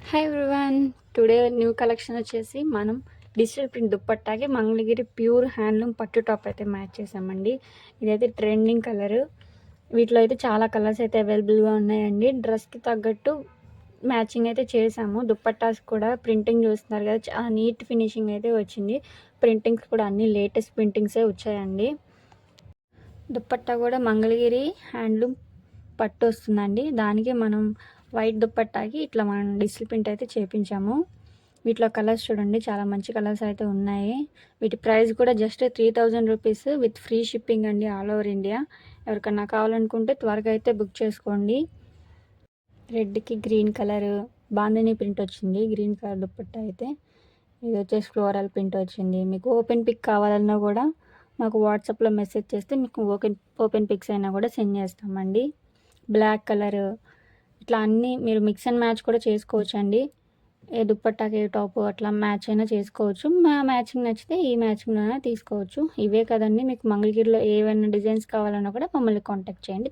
Hi everyone. Today new collection వచ్చేసి మనం digital print దుప్పట్టాకి మంగళగిరి ప్యూర్ హ్యాండ్లూమ్ పట్టు టాప్ అయితే మ్యాచ్ చేసామండి. ఇదైతే ట్రెండింగ్ కలర్. వీటిలో అయితే చాలా కలర్స్ అయితే అవైలబుల్గా ఉన్నాయండి. డ్రెస్కి తగ్గట్టు మ్యాచింగ్ అయితే చేసాము. దుప్పట్టాస్ కూడా ప్రింటింగ్ చూస్తున్నారు కదా, చాలా నీట్ ఫినిషింగ్ అయితే వచ్చింది. ప్రింటింగ్స్ కూడా అన్ని లేటెస్ట్ ప్రింటింగ్సే వచ్చాయండి. దుప్పట్టా కూడా మంగళగిరి హ్యాండ్లూమ్ పట్టు వస్తుందండి. దానికి మనం వైట్ దుప్పట్టాకి ఇట్లా మనం డిజిటల్ ప్రింట్ అయితే చేపించాము. వీటిలో కలర్స్ చూడండి, చాలా మంచి కలర్స్ అయితే ఉన్నాయి. వీటి ప్రైస్ కూడా just 3000 rupees with free shipping అండి, ఆల్ ఓవర్ ఇండియా. ఎవరికన్నా కావాలనుకుంటే త్వరగా అయితే బుక్ చేసుకోండి. రెడ్కి గ్రీన్ కలర్ బాందిని ప్రింట్ వచ్చింది. గ్రీన్ కలర్ దుప్పట్టా అయితే ఇది వచ్చేసి ఫ్లోరల్ ప్రింట్ వచ్చింది. మీకు ఓపెన్ పిక్ కావాలన్నా కూడా మాకు వాట్సాప్లో మెసేజ్ చేస్తే మీకు ఓపెన్ పిక్స్ అయినా కూడా సెండ్ చేస్తామండి. బ్లాక్ కలర్ ఇట్లా అన్నీ మీరు మిక్స్ అండ్ మ్యాచ్ కూడా చేసుకోవచ్చు అండి. ఏ దుప్పట్టాకి ఏ టాప్ అట్లా మ్యాచ్ అయినా చేసుకోవచ్చు. మా మ్యాచింగ్ నచ్చితే ఈ మ్యాచింగ్లోనే తీసుకోవచ్చు. ఇవే కదండి, మీకు మంగళగిరిలో ఏవైనా డిజైన్స్ కావాలన్నా కూడా మమ్మల్ని కాంటాక్ట్ చేయండి.